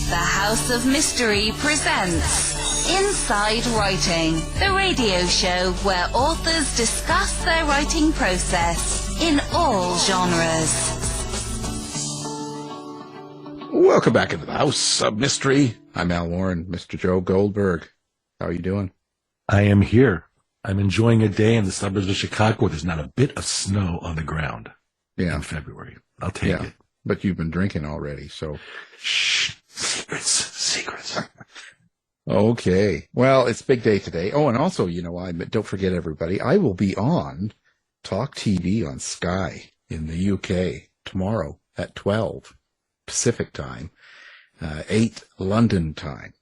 The House of Mystery presents Inside Writing, the radio show where authors discuss their writing process in all genres. Welcome back into the House of Mystery. I'm Al Warren, Mr. Joe Goldberg. How are you doing? I am here. I'm enjoying a day in the suburbs of Chicago where there's not a bit of snow on the ground in February. I'll take it. But you've been drinking already, so... Shh. Secrets. Okay. Well, it's big day today. Oh, and also, don't forget, everybody, I will be on Talk TV on Sky in the UK tomorrow at 12 Pacific time, 8 London time.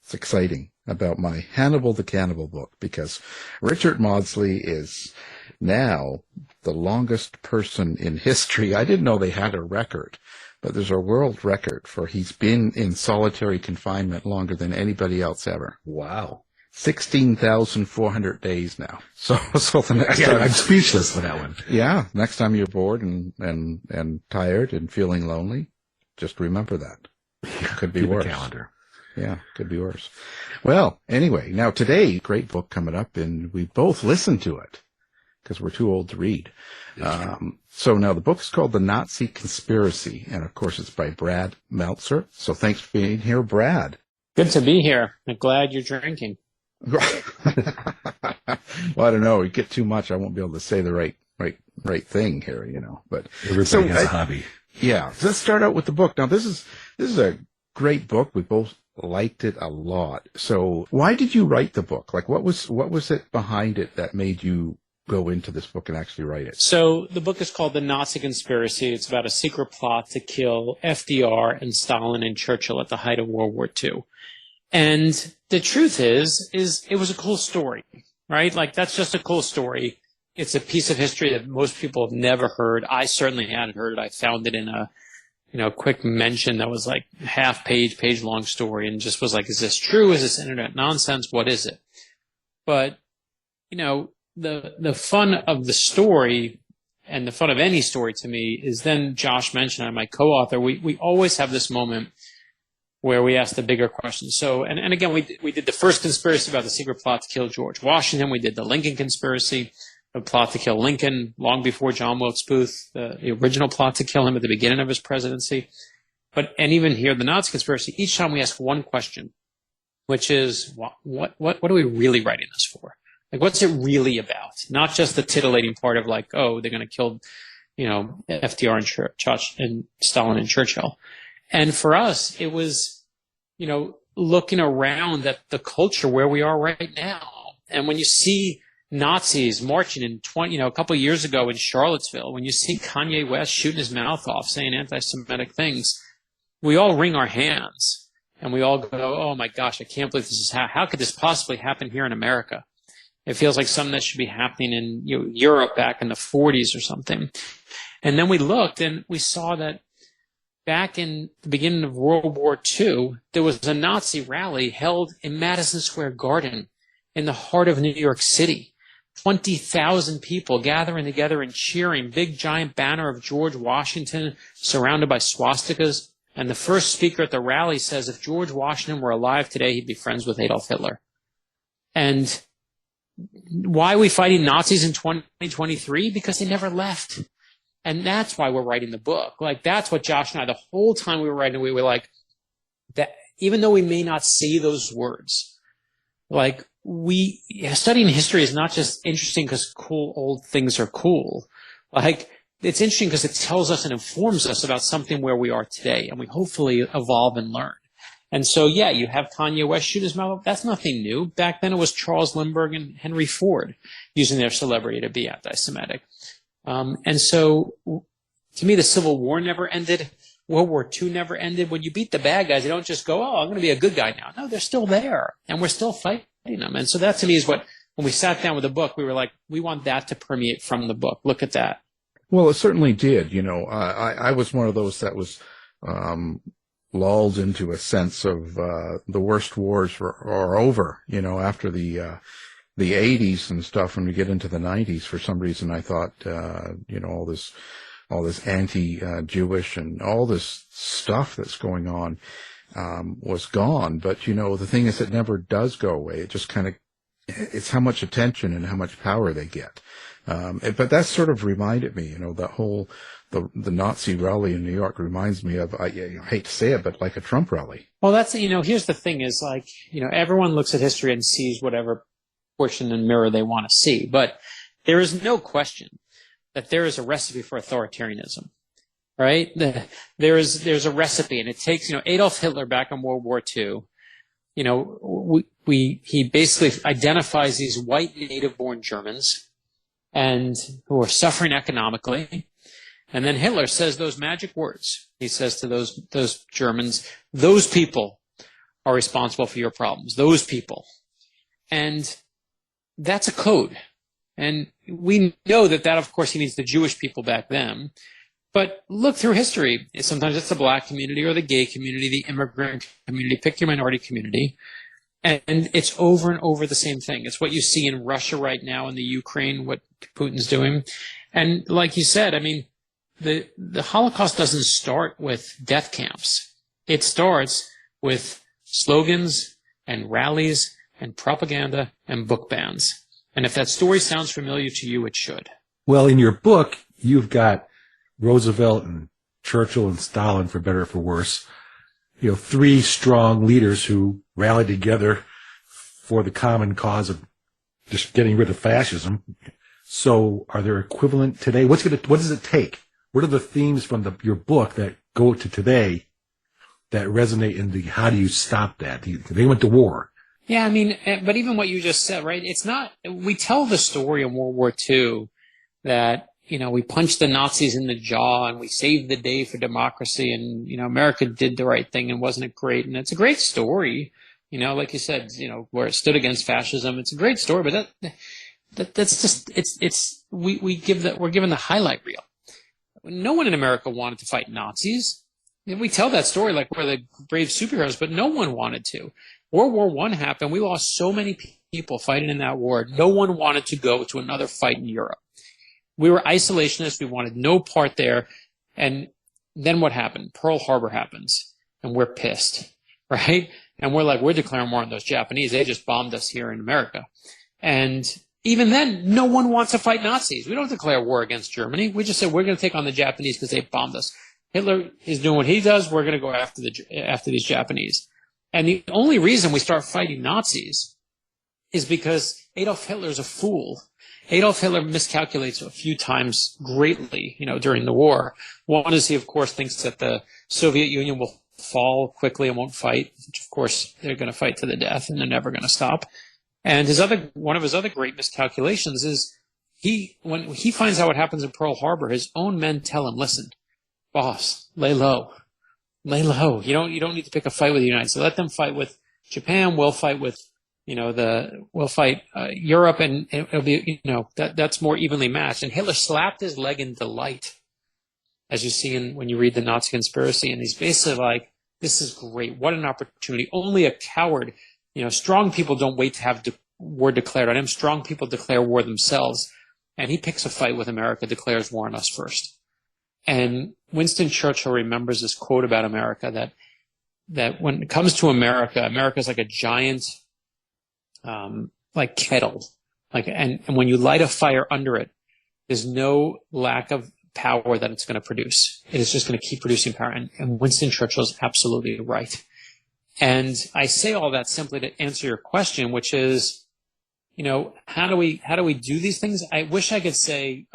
It's exciting about my Hannibal the Cannibal book because Richard Maudsley is now the longest person in history. I didn't know they had a record, but there's a world record for he's been in solitary confinement longer than anybody else ever. Wow. 16,400 days now. So the next time... I'm speechless for that one. Yeah. Next time you're bored and tired and feeling lonely, just remember that. Could be worse. Calendar. Yeah, could be worse. Well, anyway, now today, great book coming up, and we both listened to it because we're too old to read. So now the book is called The Nazi Conspiracy, and of course it's by Brad Meltzer. So thanks for being here, Brad. Good to be here. I'm glad you're drinking. Well, I don't know. You get too much, I won't be able to say the right thing here, But everybody has a hobby. Yeah. So let's start out with the book. Now this is a great book. We both liked it a lot. So why did you write the book? Like what was it behind it that made you go into this book and actually write it? So the book is called The Nazi Conspiracy. It's about a secret plot to kill FDR and Stalin and Churchill at the height of World War II. And the truth is it was a cool story, right? Like that's just a cool story. It's a piece of history that most people have never heard. I certainly hadn't heard it. I found it in a quick mention that was like page long story and just was like, is this true? Is this internet nonsense? What is it? But, the fun of the story and the fun of any story to me is then Josh mentioned, I'm my co-author, we always have this moment where we ask the bigger questions. So, and again, we did the first conspiracy about the secret plot to kill George Washington. We did the Lincoln conspiracy, the plot to kill Lincoln long before John Wilkes Booth, the original plot to kill him at the beginning of his presidency. And even here, the Nazi conspiracy, each time we ask one question, which is, what are we really writing this for? Like, what's it really about? Not just the titillating part of like, oh, they're going to kill, FDR and Stalin and Churchill. And for us, it was, looking around at the culture where we are right now. And when you see Nazis marching in a couple of years ago in Charlottesville, when you see Kanye West shooting his mouth off saying anti-Semitic things, we all wring our hands and we all go, oh my gosh, I can't believe this is how could this possibly happen here in America? It feels like something that should be happening in Europe back in the 40s or something. And then we looked and we saw that back in the beginning of World War II, there was a Nazi rally held in Madison Square Garden in the heart of New York City. 20,000 people gathering together and cheering, big giant banner of George Washington surrounded by swastikas. And the first speaker at the rally says if George Washington were alive today, he'd be friends with Adolf Hitler. And why are we fighting Nazis in 2023? Because they never left. And that's why we're writing the book. Like, that's what Josh and I, the whole time we were writing, we were like, that even though we may not say those words, like, studying history is not just interesting because cool old things are cool. Like, it's interesting because it tells us and informs us about something where we are today, and we hopefully evolve and learn. And so, yeah, you have Kanye West shoot his mouth. That's nothing new. Back then it was Charles Lindbergh and Henry Ford using their celebrity to be anti-Semitic. And so, to me, the Civil War never ended. World War II never ended. When you beat the bad guys, you don't just go, oh, I'm going to be a good guy now. No, they're still there, and we're still fighting them. And so that, to me, is what, when we sat down with the book, we were like, we want that to permeate from the book. Look at that. Well, it certainly did. I was one of those that was lulled into a sense of the worst wars are over, after the 80s and stuff. When we get into the 90s, for some reason, I thought, all this anti-Jewish and all this stuff that's going on was gone. But, the thing is, it never does go away. It just it's how much attention and how much power they get. But that sort of reminded me, that whole, the Nazi rally in New York reminds me of, I hate to say it, but like a Trump rally. Well, that's, here's the thing is everyone looks at history and sees whatever portion and mirror they want to see. But there is no question that there is a recipe for authoritarianism, right? There's a recipe, and it takes, Adolf Hitler back in World War II, he basically identifies these white native-born Germans and who are suffering economically. And then Hitler says those magic words. He says to those Germans, those people are responsible for your problems. Those people. And that's a code. And we know that, of course, he means the Jewish people back then. But look through history. Sometimes it's the black community or the gay community, the immigrant community. Pick your minority community. And it's over and over the same thing. It's what you see in Russia right now, in the Ukraine, what Putin's doing. And like you said, the Holocaust doesn't start with death camps. It starts with slogans and rallies and propaganda and book bans. And if that story sounds familiar to you, it should. Well, in your book, you've got Roosevelt and Churchill and Stalin, for better or for worse, three strong leaders who rallied together for the common cause of just getting rid of fascism. So are there equivalent today? What does it take? What are the themes from your book that go to today that resonate in the how do you stop that? They went to war. Yeah, but even what you just said, right? It's not, we tell the story in World War II that, we punched the Nazis in the jaw and we saved the day for democracy and, America did the right thing and wasn't it great? And it's a great story, like you said, where it stood against fascism. It's a great story, but that's just, we're given the highlight reel. No one in America wanted to fight Nazis. We tell that story like we're the brave superheroes, but no one wanted to. World War I happened. We lost so many people fighting in that war. No one wanted to go to another fight in Europe. We were isolationists. We wanted no part there. And then what happened? Pearl Harbor happens, and we're pissed, right? And we're declaring war on those Japanese. They just bombed us here in America. And even then, no one wants to fight Nazis. We don't declare war against Germany. We just said we're going to take on the Japanese because they bombed us. Hitler is doing what he does. We're going to go after these Japanese. And the only reason we start fighting Nazis is because Adolf Hitler is a fool. Adolf Hitler miscalculates a few times greatly, during the war. One is he, of course, thinks that the Soviet Union will fall quickly and won't fight, which, of course, they're going to fight to the death and they're never going to stop. And one of his other great miscalculations is when he finds out what happens in Pearl Harbor, his own men tell him, listen, boss, lay low. Lay low. You don't need to pick a fight with the United States. Let them fight with Japan. We'll fight with, we'll fight Europe, and it'll be, that's more evenly matched. And Hitler slapped his leg in delight, as you see when you read the Nazi Conspiracy, and he's basically like, this is great. What an opportunity. Only a coward, strong people don't wait to have war declared on him. Strong people declare war themselves. And he picks a fight with America, declares war on us first. And Winston Churchill remembers this quote about America that when it comes to America, America is like a giant, like kettle, and when you light a fire under it, there's no lack of power that it's going to produce. It is just going to keep producing power. And Winston Churchill is absolutely right. And I say all that simply to answer your question, which is, how do we do these things? I wish I could say,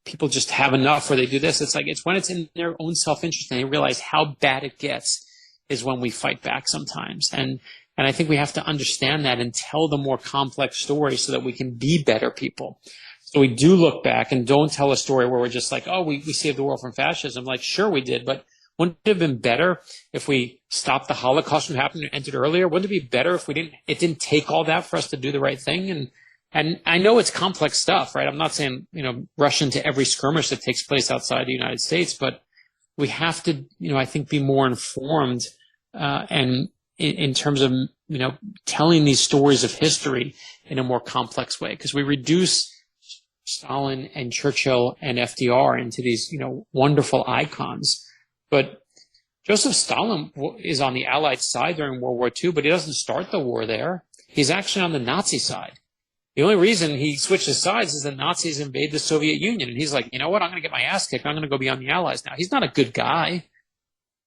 people just have enough or they do this. It's when it's in their own self-interest and they realize how bad it gets is when we fight back sometimes. And I think we have to understand that and tell the more complex story so that we can be better people. So we do look back and don't tell a story where we're just like, oh, we saved the world from fascism. Like, sure we did, but wouldn't it have been better if we stopped the Holocaust from happening and entered earlier? Wouldn't it be better if it didn't take all that for us to do the right thing? And I know it's complex stuff, right? I'm not saying, rush into every skirmish that takes place outside the United States, but we have to, I think, be more informed, and in terms of, telling these stories of history in a more complex way, because we reduce Stalin and Churchill and FDR into these, wonderful icons. But Joseph Stalin is on the Allied side during World War II, but he doesn't start the war there. He's actually on the Nazi side. The only reason he switches sides is the Nazis invade the Soviet Union. And he's like, you know what? I'm going to get my ass kicked. I'm going to go be on the Allies now. He's not a good guy.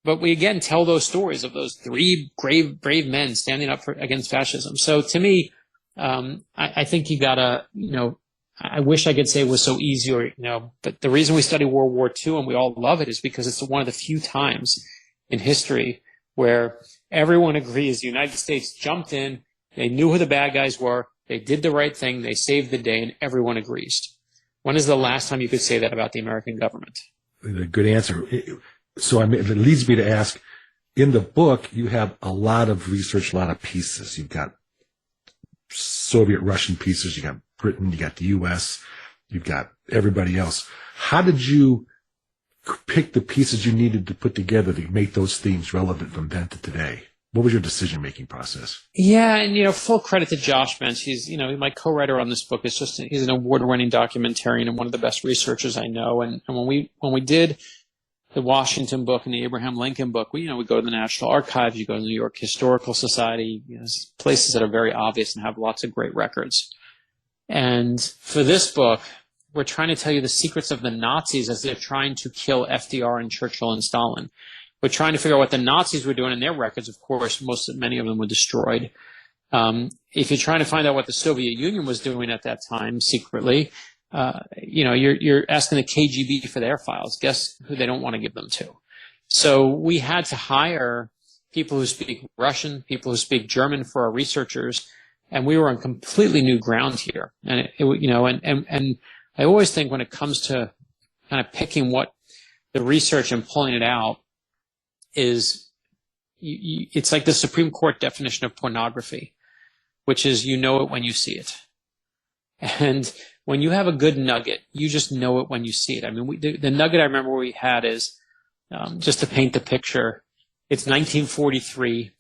But we, again, tell those stories of those three brave men standing up against fascism. So to me, I think you got to, I wish I could say it was so easy but the reason we study World War II and we all love it is because it's one of the few times in history where everyone agrees the United States jumped in, they knew who the bad guys were, they did the right thing, they saved the day, and everyone agrees. When is the last time you could say that about the American government? A good answer. So it leads me to ask, in the book, you have a lot of research, a lot of pieces. You've got Soviet Russian pieces, you got Britain, you got the U.S., you've got everybody else. How did you pick the pieces you needed to put together to make those themes relevant from then to today? What was your decision-making process? Yeah, and full credit to Josh Bench. He's my co-writer on this book. He's an award-winning documentarian and one of the best researchers I know. And when we did the Washington book and the Abraham Lincoln book, we go to the National Archives, you go to the New York Historical Society, places that are very obvious and have lots of great records. And for this book, we're trying to tell you the secrets of the Nazis as they're trying to kill FDR and Churchill and Stalin. We're trying to figure out what the Nazis were doing in their records. Of course, many of them were destroyed. If you're trying to find out what the Soviet Union was doing at that time secretly, you're asking the KGB for their files. Guess who they don't want to give them to? So we had to hire people who speak Russian, people who speak German for our researchers, and we were on completely new ground here. And and I always think when it comes to kind of picking what the research and pulling it out is, it's like the Supreme Court definition of pornography, which is you know it when you see it. And when you have a good nugget, you just know it when you see it. I mean, the nugget I remember we had is, just to paint the picture, it's 1943.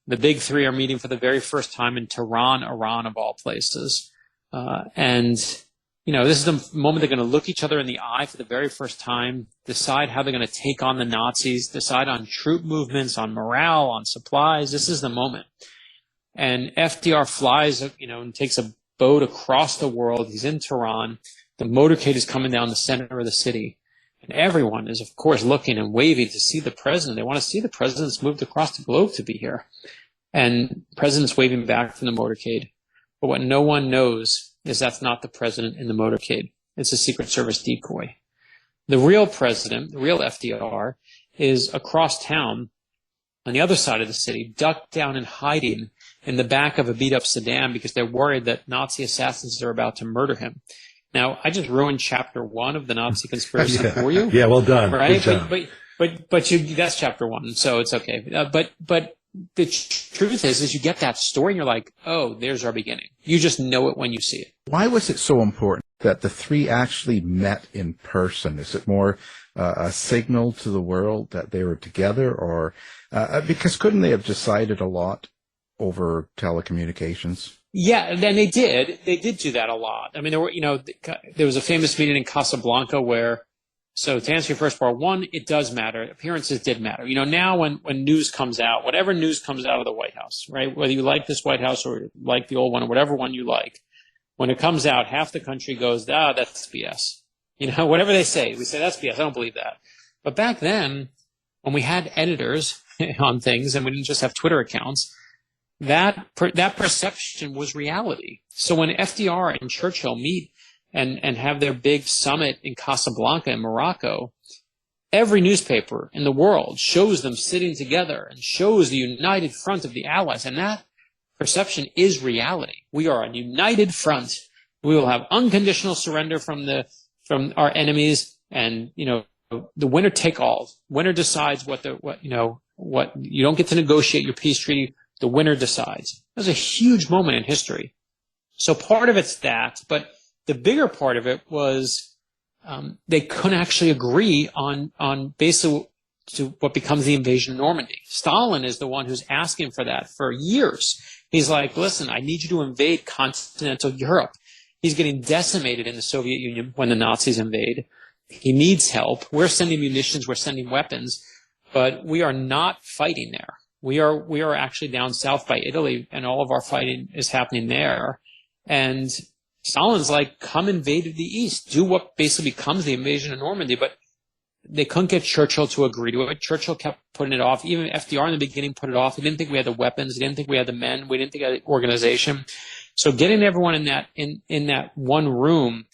The big three are meeting for the very first time in Tehran, Iran, of all places. This is the moment they're going to look each other in the eye for the very first time, decide how they're going to take on the Nazis, decide on troop movements, on morale, on supplies. This is the moment. And FDR flies, and takes a boat across the world. He's in Tehran. The motorcade is coming down the center of the city. And everyone is, of course, looking and waving to see the president. They want to see the president's moved across the globe to be here. And the president's waving back from the motorcade. But what no one knows is that's not the president in the motorcade. It's a Secret Service decoy. The real president, the real FDR, is across town on the other side of the city, ducked down and hiding in the back of a beat-up sedan because they're worried that Nazi assassins are about to murder him. Now, I just ruined chapter 1 of the Nazi conspiracy for you. Yeah, well done. Right? But that's chapter 1, so it's okay. But the truth is you get that story and you're like, oh, there's our beginning. You just know it when you see it. Why was it so important that the three actually met in person? Is it more a signal to the world that they were together, or because couldn't they have decided a lot over telecommunications? Yeah, and they did. They did do that a lot. I mean, there was a famous meeting in Casablanca where, so to answer your first part, one, it does matter. Appearances did matter. Now when news comes out, whatever news comes out of the White House, right? Whether you like this White House or like the old one or whatever one you like, when it comes out, half the country goes, that's BS. Whatever they say, we say, that's BS. I don't believe that. But back then, when we had editors on things and we didn't just have Twitter accounts, that perception was reality. So when FDR and Churchill meet and have their big summit in Casablanca in Morocco, every newspaper in the world shows them sitting together and shows the united front of the Allies. And that perception is reality. We are a united front. We will have unconditional surrender from our enemies, and the winner take all. Winner decides what you don't get to negotiate your peace treaty. The winner decides. It was a huge moment in history. So part of it's that, but the bigger part of it was they couldn't actually agree on basically to what becomes the invasion of Normandy. Stalin is the one who's asking for that for years. He's like, listen, I need you to invade continental Europe. He's getting decimated in the Soviet Union when the Nazis invade. He needs help. We're sending munitions. We're sending weapons. but we are not fighting there. We are actually down south by Italy, and all of our fighting is happening there. And Stalin's like, come invade the east, do what basically becomes the invasion of Normandy. But they couldn't get Churchill to agree to it. Churchill kept putting it off. Even FDR in the beginning put it off. He didn't think we had the weapons. He didn't think we had the men. We didn't think we had the organization. So getting everyone in that one room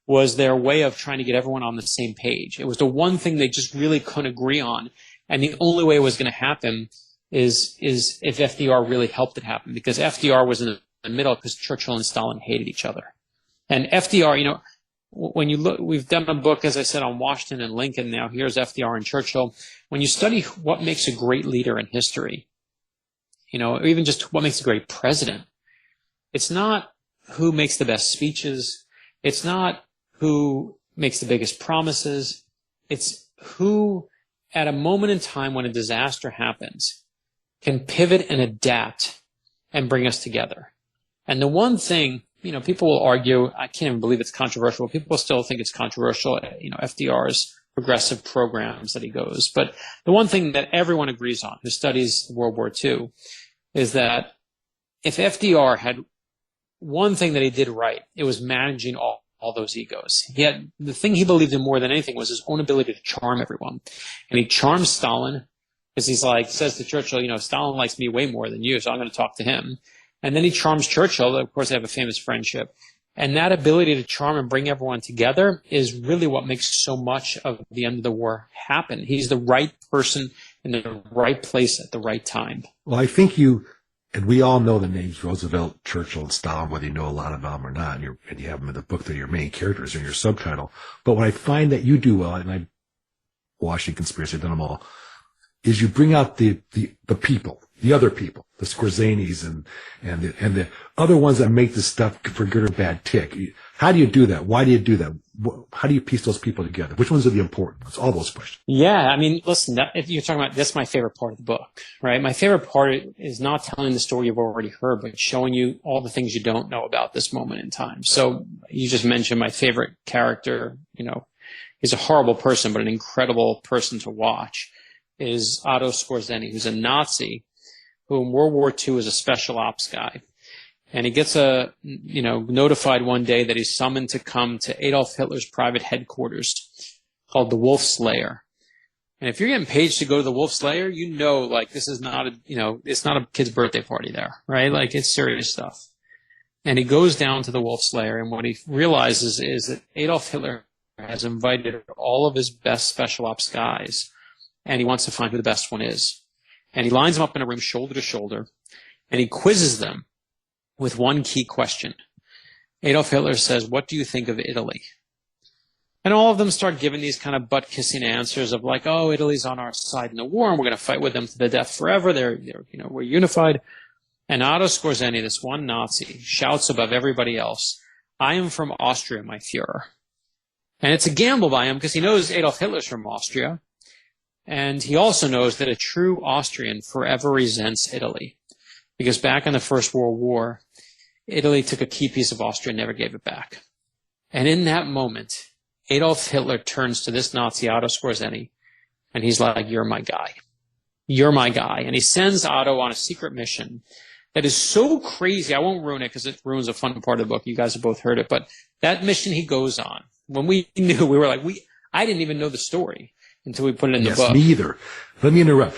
was their way of trying to get everyone on the same page. It was the one thing they just really couldn't agree on. And the only way it was going to happen is if FDR really helped it happen, because FDR was in the middle because Churchill and Stalin hated each other. And FDR, when you look, we've done a book, as I said, on Washington and Lincoln. Now here's FDR and Churchill. When you study what makes a great leader in history, or even just what makes a great president, it's not who makes the best speeches. It's not who makes the biggest promises. It's who, at a moment in time when a disaster happens, can pivot and adapt and bring us together. And the one thing, people will argue, I can't even believe it's controversial. People still think it's controversial, FDR's progressive programs that he goes. But the one thing that everyone agrees on who studies World War II is that if FDR had one thing that he did right, it was managing all those egos. Yet the thing he believed in more than anything was his own ability to charm everyone. And he charmed Stalin because says to Churchill, Stalin likes me way more than you, so I'm going to talk to him. And then he charms Churchill. Of course, they have a famous friendship. And that ability to charm and bring everyone together is really what makes so much of the end of the war happen. He's the right person in the right place at the right time. Well, I think and we all know the names Roosevelt, Churchill, and Stalin, whether you know a lot about them or not, and you have them in the book, they're your main characters in your subtitle. But what I find that you do well, and I Washington Conspiracy, I've done them all, is you bring out the people, the other people, the Scorzanis and the other ones that make this stuff for good or bad tick. How do you do that? Why do you do that? How do you piece those people together? Which ones are the important ones? All those questions. Yeah, listen, if you're talking about, that's my favorite part of the book, right? My favorite part is not telling the story you've already heard, but showing you all the things you don't know about this moment in time. So you just mentioned my favorite character, he's a horrible person, but an incredible person to watch, is Otto Skorzeny, who's a Nazi who in World War II is a special ops guy. And he gets notified one day that he's summoned to come to Adolf Hitler's private headquarters called the Wolf Slayer. And if you're getting paid to go to the Wolf Slayer, this is not it's not a kid's birthday party there, right? It's serious stuff. And he goes down to the Wolf Slayer, and what he realizes is that Adolf Hitler has invited all of his best special ops guys, and he wants to find who the best one is. And he lines them up in a room shoulder to shoulder, and he quizzes them with one key question. Adolf Hitler says, "What do you think of Italy?" And all of them start giving these kind of butt-kissing answers of oh, Italy's on our side in the war, and we're going to fight with them to the death forever. We're unified. And Otto Skorzeny, this one Nazi, shouts above everybody else, "I am from Austria, my Führer." And it's a gamble by him because he knows Adolf Hitler's from Austria. And he also knows that a true Austrian forever resents Italy. Because back in the First World War, Italy took a key piece of Austria and never gave it back. And in that moment, Adolf Hitler turns to this Nazi, Otto Skorzeny, and he's like, "You're my guy. You're my guy." And he sends Otto on a secret mission that is so crazy. I won't ruin it because it ruins a fun part of the book. You guys have both heard it. But that mission he goes on, when we knew, we were like, I didn't even know the story until we put it in the book. Yes, me either. Let me interrupt.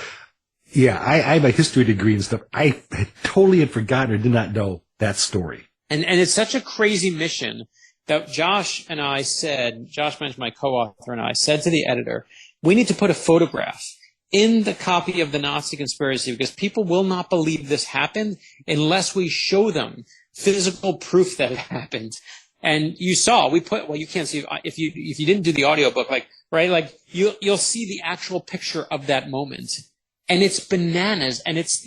Yeah, I have a history degree and stuff. I totally had forgotten or did not know that story. And it's such a crazy mission that Josh mentioned, my co-author, and I said to the editor, we need to put a photograph in the copy of the Nazi Conspiracy because people will not believe this happened unless we show them physical proof that it happened. And you saw, you can't see if you didn't do the audiobook, right? You'll see the actual picture of that moment. And it's bananas. And it's,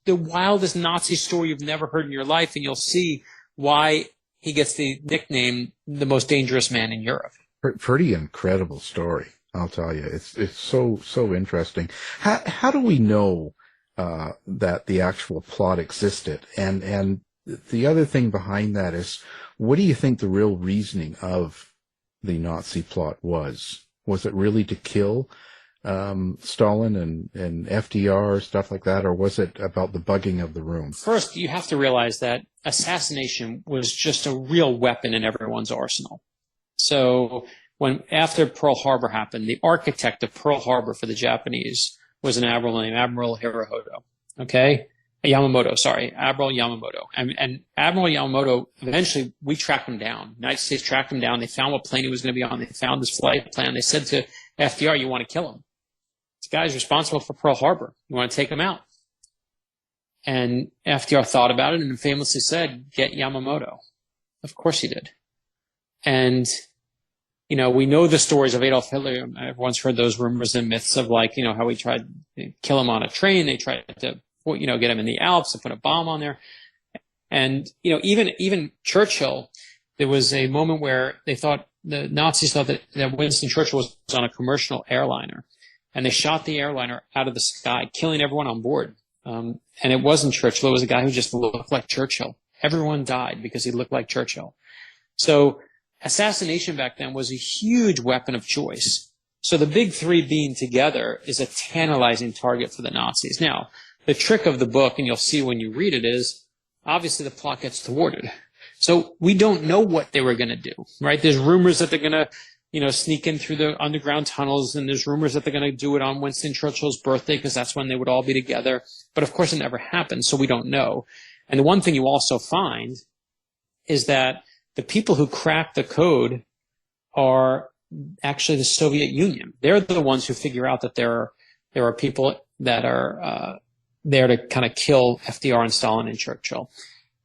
the wildest Nazi story you've never heard in your life. And you'll see why he gets the nickname, the most dangerous man in Europe. Pretty incredible story, I'll tell you. It's so interesting. How do we know, that the actual plot existed? And the other thing behind that is, what do you think the real reasoning of the Nazi plot was? Was it really to kill Stalin and FDR, stuff like that, or was it about the bugging of the room? First, you have to realize that assassination was just a real weapon in everyone's arsenal. So after Pearl Harbor happened, the architect of Pearl Harbor for the Japanese was an admiral named Admiral Hirohito. Okay? Yamamoto, sorry, Admiral Yamamoto. And Admiral Yamamoto, eventually we tracked him down. The United States tracked him down. They found what plane he was going to be on. They found his flight plan. They said to FDR, you want to kill him. This guy's responsible for Pearl Harbor. You want to take him out? And FDR thought about it and famously said, get Yamamoto. Of course he did. And, we know the stories of Adolf Hitler. Everyone's heard those rumors and myths of how we tried to kill him on a train. They tried to, get him in the Alps and put a bomb on there. And, even Churchill, there was a moment where the Nazis thought that Winston Churchill was on a commercial airliner. And they shot the airliner out of the sky, killing everyone on board. And it wasn't Churchill. It was a guy who just looked like Churchill. Everyone died because he looked like Churchill. So assassination back then was a huge weapon of choice. So the big three being together is a tantalizing target for the Nazis. Now, the trick of the book, and you'll see when you read it, is obviously the plot gets thwarted. So we don't know what they were going to do, right? There's rumors that they're going to sneak in through the underground tunnels, and there's rumors that they're going to do it on Winston Churchill's birthday because that's when they would all be together. But of course it never happened, so we don't know. And the one thing you also find is that the people who crack the code are actually the Soviet Union. They're the ones who figure out that there are people that are there to kind of kill FDR and Stalin and Churchill.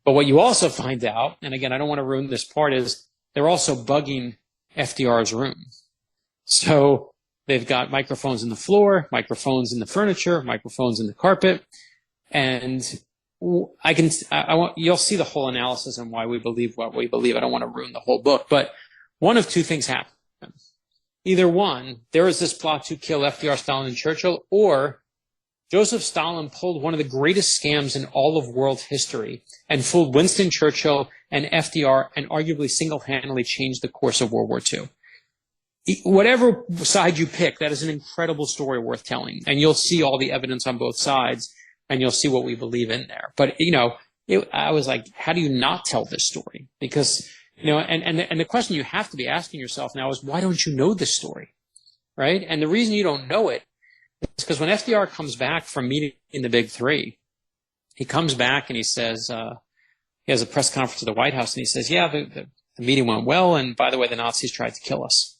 But what you also find out, and again, I don't want to ruin this part, is they're also bugging FDR's room. So they've got microphones in the floor, microphones in the furniture, microphones in the carpet, and you'll see the whole analysis on why we believe what we believe. I don't want to ruin the whole book, but one of two things happen. Either one, there is this plot to kill FDR, Stalin, and Churchill, or Joseph Stalin pulled one of the greatest scams in all of world history and fooled Winston Churchill and FDR and arguably single-handedly changed the course of World War II. Whatever side you pick, that is an incredible story worth telling. And you'll see all the evidence on both sides, and you'll see what we believe in there. But, I was like, how do you not tell this story? Because, and the question you have to be asking yourself now is, why don't you know this story? Right? And the reason you don't know it is because when FDR comes back from meeting the big three, he comes back and he says, he has a press conference at the White House, and he says, yeah, the meeting went well, and by the way, the Nazis tried to kill us.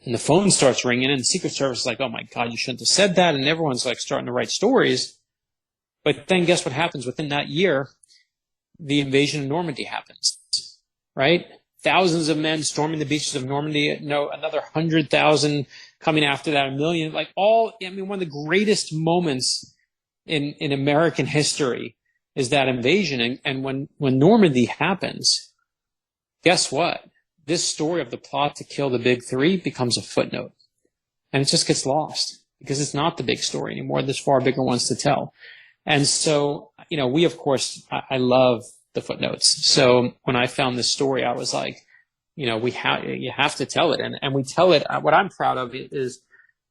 And the phone starts ringing, and the Secret Service is like, oh my God, you shouldn't have said that, and everyone's like starting to write stories. But then guess what happens? Within that year, the invasion of Normandy happens, right? Thousands of men storming the beaches of Normandy, another 100,000 coming after that, 1 million, one of the greatest moments in American history is that invasion. And when Normandy happens, guess what? This story of the plot to kill the big three becomes a footnote. And it just gets lost because it's not the big story anymore. There's far bigger ones to tell. And so, we, of course, I love the footnotes. So when I found this story, I was like, you have to tell it. And we tell it. What I'm proud of is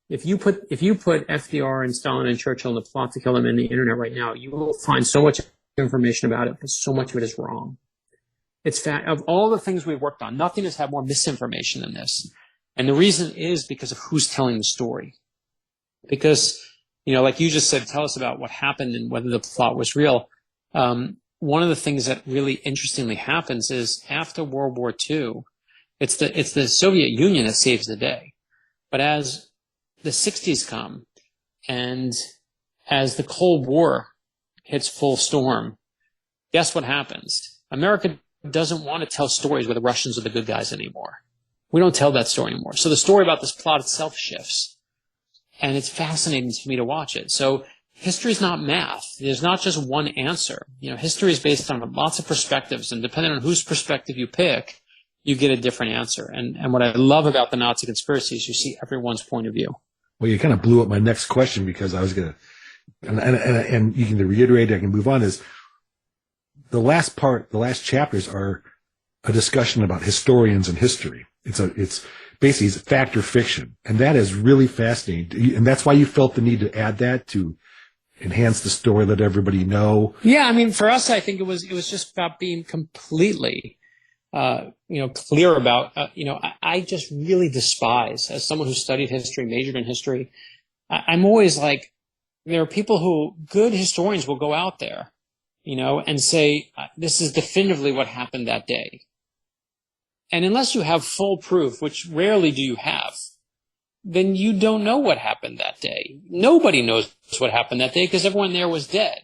if you put FDR and Stalin and Churchill in the plot to kill them in the internet right now, you will find so much information about it, but so much of it is wrong. It's of all the things we've worked on, nothing has had more misinformation than this. And the reason is because of who's telling the story. Because, like you just said, tell us about what happened and whether the plot was real. One of the things that really interestingly happens is after World War II, it's the Soviet Union that saves the day. But as the 60s come and as the Cold War hits full storm, guess what happens? America doesn't want to tell stories where the Russians are the good guys anymore. We don't tell that story anymore. So the story about this plot itself shifts. And it's fascinating to me to watch it. So history is not math. There's not just one answer. History is based on lots of perspectives, and depending on whose perspective you pick, you get a different answer. And what I love about the Nazi conspiracy is you see everyone's point of view. Well, you kind of blew up my next question because I was going to, and you can reiterate, I can move on, is the last chapters are a discussion about historians and history. It's basically it's fact or fiction. And that is really fascinating. And that's why you felt the need to add that to enhance the story, let everybody know. Yeah, I mean, for us, I think it was just about being completely, clear about, I just really despise, as someone who studied history, majored in history, I'm always like, there are people who, good historians will go out there, and say, this is definitively what happened that day. And unless you have full proof, which rarely do you have, then you don't know what happened that day. Nobody knows what happened that day because everyone there was dead.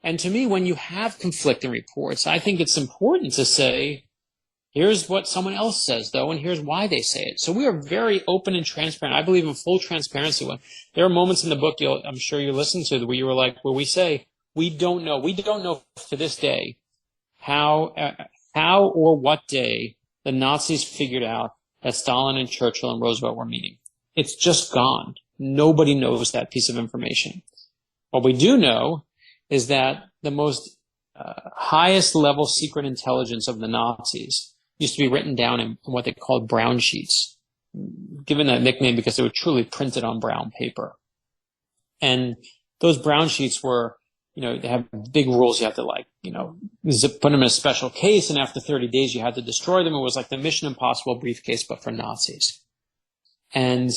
And to me, when you have conflicting reports, I think it's important to say, here's what someone else says, though, and here's why they say it. So we are very open and transparent. I believe in full transparency. When there are moments in the book I'm sure you listened to where you were like, where we say, we don't know. We don't know to this day how or what day the Nazis figured out that Stalin and Churchill and Roosevelt were meeting. It's just gone. Nobody knows that piece of information. What we do know is that the most highest level secret intelligence of the Nazis used to be written down in what they called brown sheets, given that nickname because they were truly printed on brown paper. And those brown sheets were, they have big rules. You have to put them in a special case, and after 30 days you had to destroy them. It was like the Mission Impossible briefcase, but for Nazis. And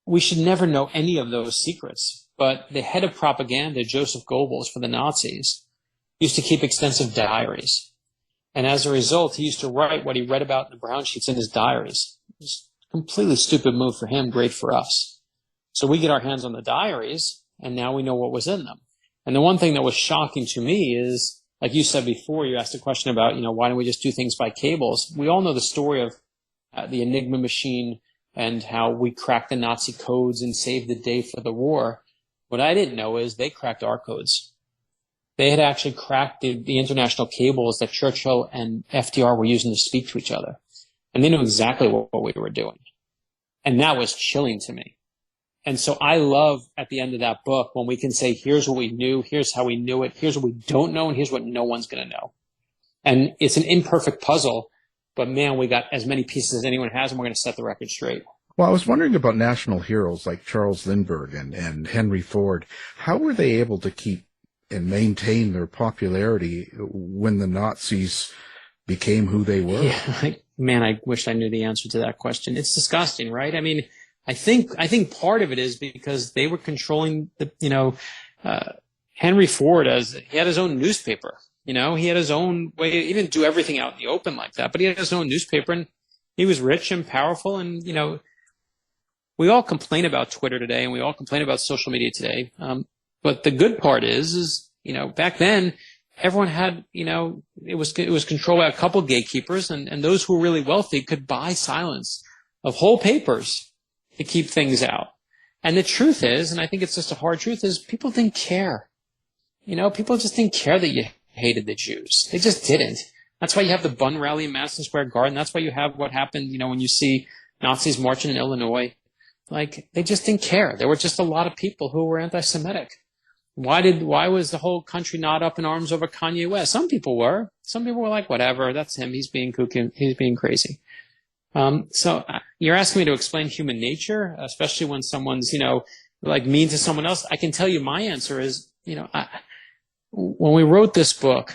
we should never know any of those secrets. But the head of propaganda, Joseph Goebbels, for the Nazis, used to keep extensive diaries. And as a result, he used to write what he read about in the brown sheets in his diaries. It was a completely stupid move for him, great for us. So we get our hands on the diaries, and now we know what was in them. And the one thing that was shocking to me is, like you said before, you asked a question about, why don't we just do things by cables? We all know the story of the Enigma machine and how we cracked the Nazi codes and saved the day for the war. What I didn't know is they cracked our codes. They had actually cracked the international cables that Churchill and FDR were using to speak to each other. And they knew exactly what we were doing. And that was chilling to me. And so I love at the end of that book when we can say, here's what we knew, here's how we knew it, here's what we don't know, and here's what no one's going to know. And it's an imperfect puzzle, but man, we got as many pieces as anyone has, and we're going to set the record straight. Well, I was wondering about national heroes like Charles Lindbergh and Henry Ford. How were they able to keep and maintain their popularity when the Nazis became who they were? Yeah, man, I wish I knew the answer to that question. It's disgusting, right? I mean, I think part of it is because they were controlling Henry Ford he had his own newspaper. He had his own way. He didn't do everything out in the open like that, but he had his own newspaper, and he was rich and powerful. And, we all complain about Twitter today, and we all complain about social media today. But the good part is, back then, everyone had, it was controlled by a couple gatekeepers, and those who were really wealthy could buy silence of whole papers to keep things out. And the truth is, and I think it's just a hard truth, is people didn't care. People just didn't care that you hated the Jews. They just didn't. That's why you have the Bun rally in Madison Square Garden. That's why you have what happened, when you see Nazis marching in Illinois. They just didn't care. There were just a lot of people who were anti-Semitic. Why was the whole country not up in arms over Kanye West? Some people were. Some people were like, whatever, that's him. He's being kooky. He's being crazy. So you're asking me to explain human nature, especially when someone's, mean to someone else. I can tell you my answer is, when we wrote this book,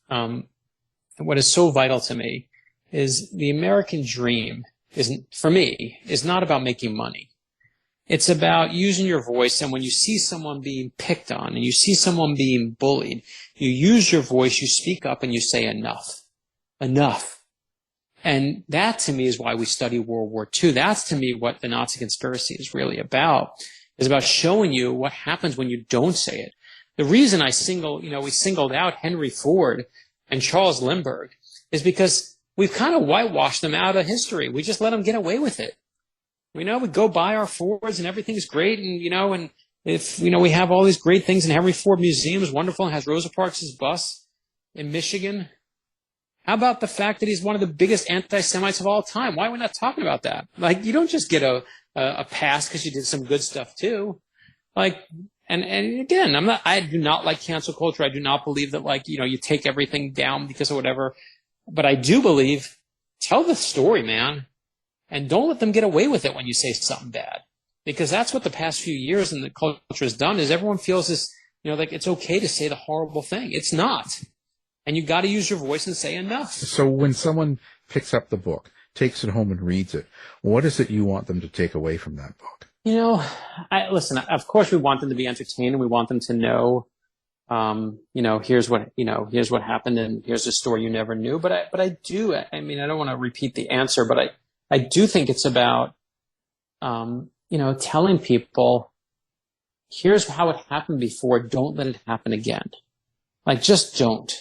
what is so vital to me is the American dream is not about making money. It's about using your voice, and when you see someone being picked on and you see someone being bullied, you use your voice, you speak up, and you say enough. Enough. And that, to me, is why we study World War II. That's, to me, what the Nazi conspiracy is really about, is about showing you what happens when you don't say it. The reason we singled out Henry Ford and Charles Lindbergh is because we've kind of whitewashed them out of history. We just let them get away with it. We go buy our Fords and everything's great, and if we have all these great things, and Henry Ford Museum is wonderful and has Rosa Parks' bus in Michigan. How about the fact that he's one of the biggest anti-Semites of all time? Why are we not talking about that? You don't just get a pass because you did some good stuff too. And again, I do not like cancel culture. I do not believe that you take everything down because of whatever. But I do believe, tell the story, man, and don't let them get away with it when you say something bad, because that's what the past few years in the culture has done. Is everyone feels this, like it's okay to say the horrible thing. It's not, and you got to use your voice and say enough. So when someone picks up the book, takes it home and reads it, what is it you want them to take away from that book? Listen, of course we want them to be entertained, and we want them to know, here's what happened, and here's a story you never knew. But I don't want to repeat the answer, but I do think it's about, telling people, here's how it happened before. Don't let it happen again. Like, just don't.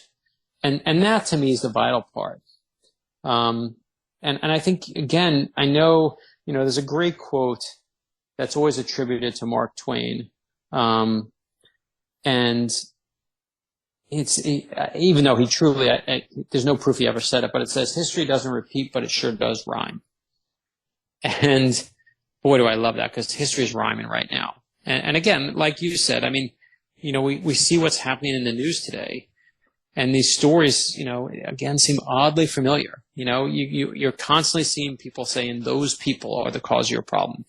And that to me is the vital part. And I think, again, I know, there's a great quote that's always attributed to Mark Twain. And even though he truly, there's no proof he ever said it, but it says, history doesn't repeat, but it sure does rhyme. And boy, do I love that, because history is rhyming right now. And again, like you said, we see what's happening in the news today, and these stories, again, seem oddly familiar. You're constantly seeing people saying those people are the cause of your problem.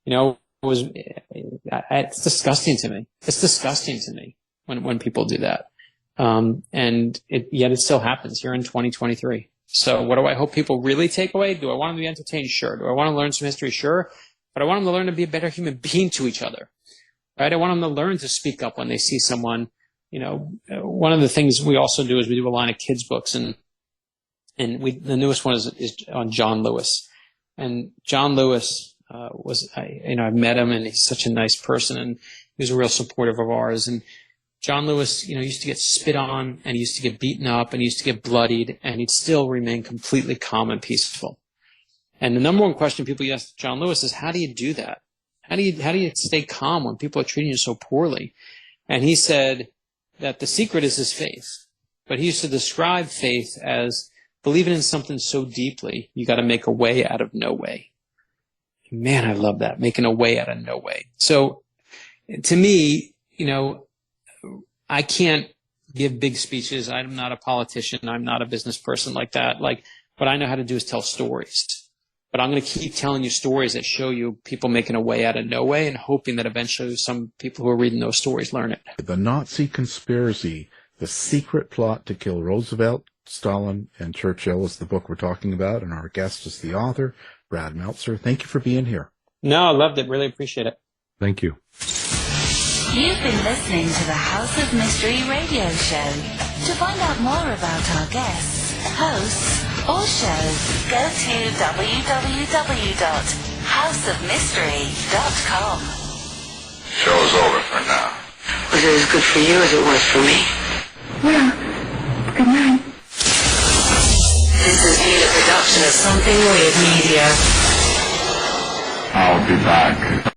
It's disgusting to me. It's disgusting to me when people do that. Yet it still happens here in 2023. So what do I hope people really take away? Do I want them to be entertained? Sure. Do I want to learn some history? Sure. But I want them to learn to be a better human being to each other, right? I want them to learn to speak up when they see someone. One of the things we also do is we do a line of kids books, and the newest one is on John Lewis. And John Lewis I've met him, and he's such a nice person, and he was a real supportive of ours. And John Lewis, used to get spit on, and he used to get beaten up, and he used to get bloodied, and he'd still remain completely calm and peaceful. And the number one question people ask John Lewis is, how do you do that? How do you stay calm when people are treating you so poorly? And he said that the secret is his faith. But he used to describe faith as believing in something so deeply, you got to make a way out of no way. Man, I love that, making a way out of no way. So to me, I can't give big speeches. I'm not a politician. I'm not a business person like that. What I know how to do is tell stories. But I'm going to keep telling you stories that show you people making a way out of no way, and hoping that eventually some people who are reading those stories learn it. The Nazi Conspiracy, The Secret Plot to Kill Roosevelt, Stalin, and Churchill is the book we're talking about, and our guest is the author, Brad Meltzer. Thank you for being here. No, I loved it. Really appreciate it. Thank you. You've been listening to the House of Mystery radio show. To find out more about our guests, hosts, or shows, go to www.houseofmystery.com. Show's over for now. Was it as good for you as it was for me? Well, good night. This has been a production of Something Weird Media. I'll be back.